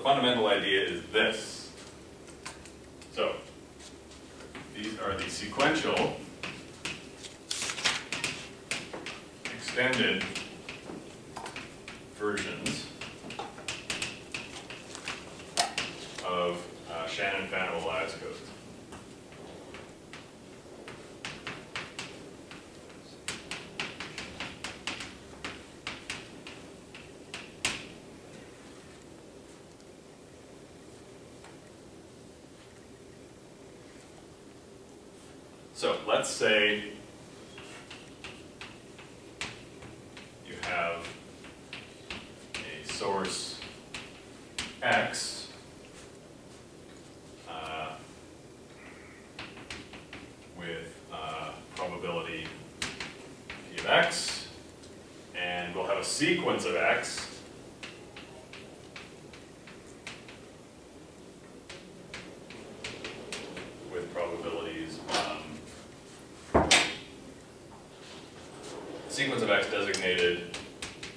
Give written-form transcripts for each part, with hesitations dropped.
fundamental idea is this. So, these are the sequential extended versions of Shannon-Fanow-Elias codes. So let's say you have a source X with probability P of X, and we'll have a sequence of X with probabilities. Sequence of X designated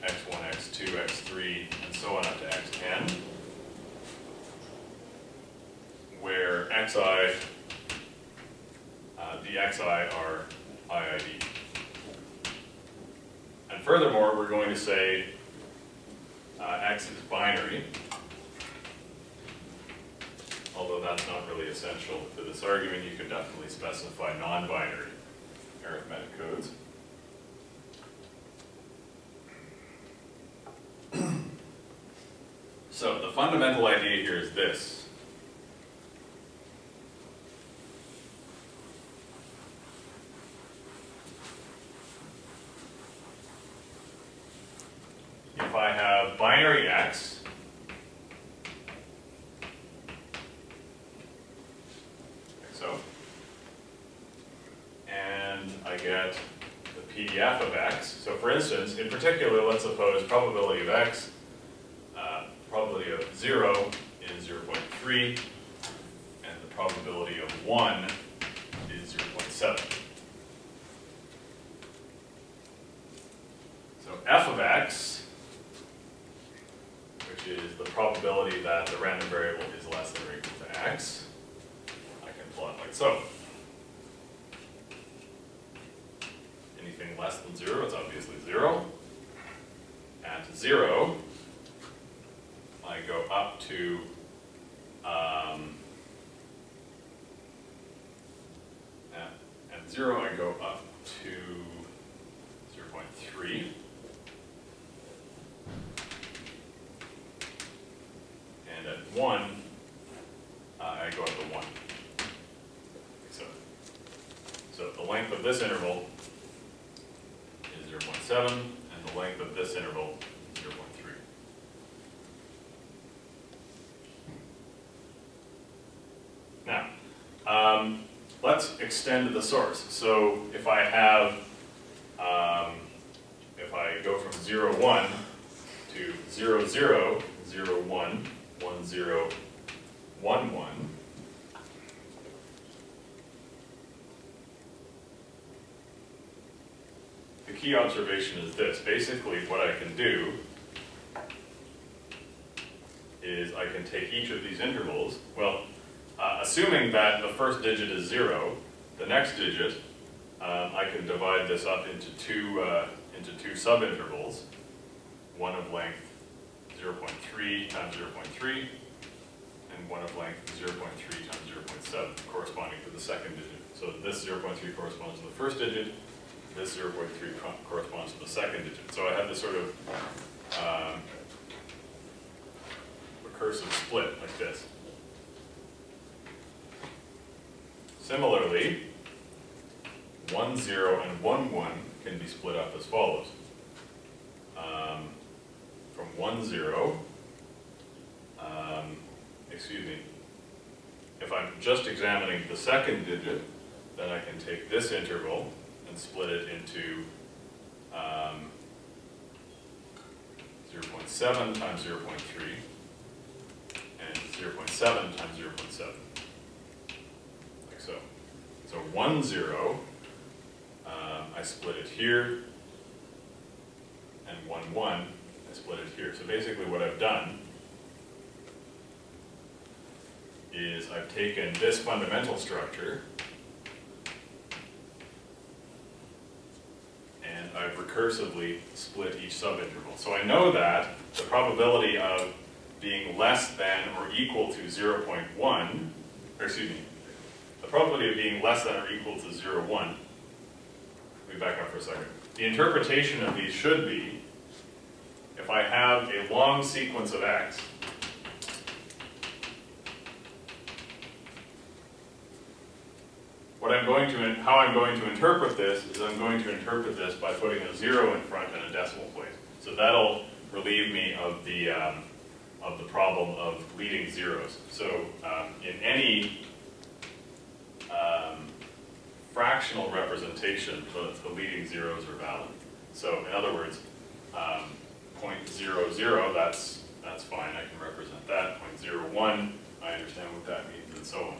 X1, X2, X3, and so on up to Xn, where Xi, dXi are IID. And furthermore, we're going to say X is binary, although that's not really essential to this argument. You could definitely specify non-binary arithmetic codes. So the fundamental idea here is this. If I have binary X, like so, and I get the PDF of X. So for instance, in particular, let's suppose probability of X, probability of 0 is 0.3, and the probability of 1 is 0.7. So f of x, which is the probability that the random variable is less than or equal to x, I can plot like so. Anything less than 0 is obviously 0. At 0, I go up to at 0 I go up to 0.3, and at 1 I go up to 1. So the length of this interval is 0.7, and the length of this interval is 0.3. Now, let's extend the source. So if I have, if I go from 0, 1 to 0, 0, 0, 1, 1, 0, 1, 1, the key observation is this. Basically, what I can do is I can take each of these intervals. Well, assuming that the first digit is 0, the next digit, I can divide this up into two subintervals, one of length 0.3 times 0.3, and one of length 0.3 times 0.7, corresponding to the second digit. So this 0.3 corresponds to the first digit, this 0.3 corresponds to the second digit. So I have this sort of recursive split like this. Similarly, 1, 0 and 1, 1 can be split up as follows. From 1, 0, if I'm just examining the second digit, then I can take this interval and split it into 0.7 times 0.3 and 0.7 times 0.7, like so. So 1, 0, I split it here, and 1, 1, I split it here. So basically what I've done is I've taken this fundamental structure and I've recursively split each subinterval. So I know that the probability of being less than or equal to 0.1, or excuse me, the probability of being less than or equal to 0.1, let me back up for a second. The interpretation of these should be, if I have a long sequence of x, how I'm going to interpret this is I'm going to interpret this by putting a 0 in front and a decimal place. So that'll relieve me of the problem of leading zeros. So in any fractional representation, the leading zeros are valid. So in other words, 0.00, that's fine, I can represent that. 0.01, I understand what that means, and so on.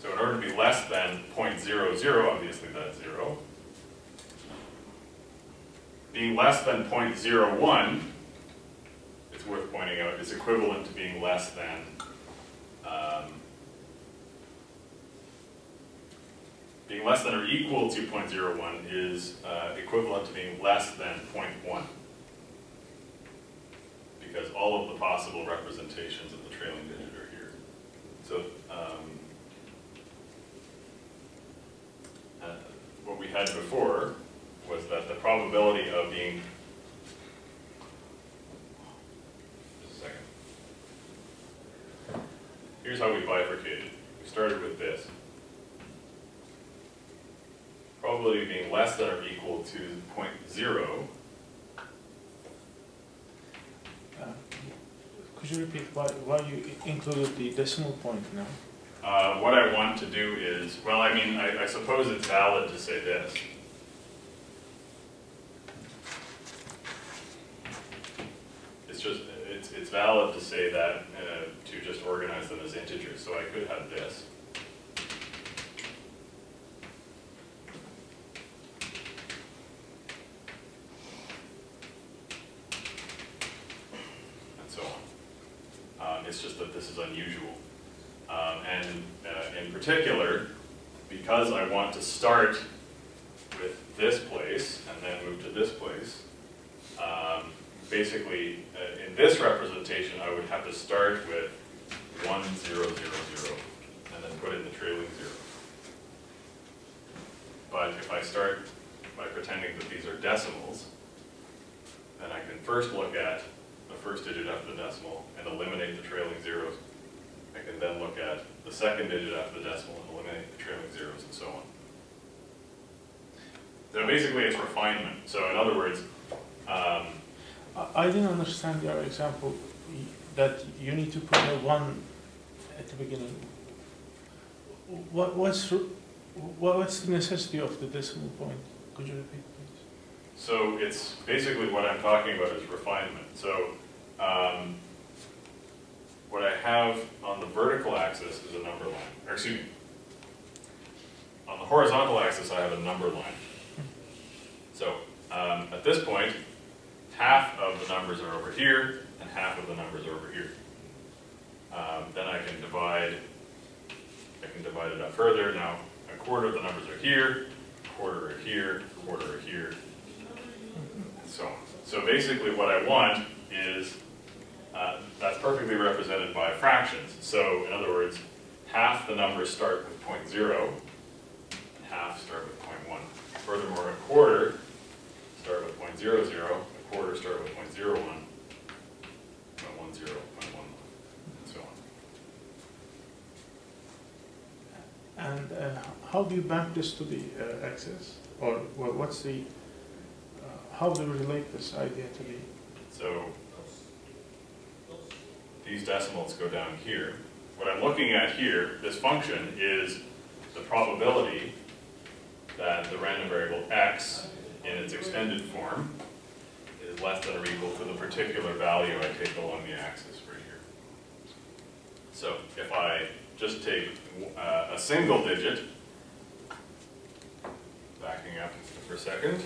So in order to be less than 0.00, obviously that's 0. Being less than 0.01, it's worth pointing out, is equivalent to being less than or equal to 0.01 is equivalent to being less than 0.1. Because all of the possible representations of the trailing digit are here. So what we had before was that the probability of being, just a second. Here's how we bifurcated. We started with this. Probability of being less than or equal to 0.0. Could you repeat why you included the decimal point now? What I want to do is, well, I mean, I suppose it's valid to say this. It's valid to say that, to just organize them as integers. So I could have this. And so on. It's just that this is unusual. And in particular, because I want to start with this place and then move to this place, basically, in this representation, I would have to start with 1, 0, 0, 0, and then put in the trailing 0. But if I start by pretending that these are decimals, then I can first look at the first digit after the decimal and eliminate the trailing zeros. I can then look at the second digit after the decimal and eliminate the trailing zeros, and so on. So basically, it's refinement. So in other words, I didn't understand your example that you need to put a 1 at the beginning. What's the necessity of the decimal point? Could you repeat, please? So it's basically what I'm talking about is refinement. So what I have on the vertical axis is a number line. Or excuse me. On the horizontal axis, I have a number line. So at this point, half of the numbers are over here, and half of the numbers are over here. Then I can divide it up further. Now, a quarter of the numbers are here, a quarter are here, a quarter are here, and so on. So basically what I want is, that's perfectly represented by fractions. So in other words, half the numbers start with 0.0, and half start with 0.1. Furthermore, a quarter start with 0.00, a quarter start with 0.01, 0.10, 0.11, and so on. And how do you map this to the axis? Or what's the, how do you relate this idea to the? So these decimals go down here. What I'm looking at here, this function, is the probability that the random variable x in its extended form is less than or equal to the particular value I take along the axis right here. So if I just take a single digit, backing up for a second,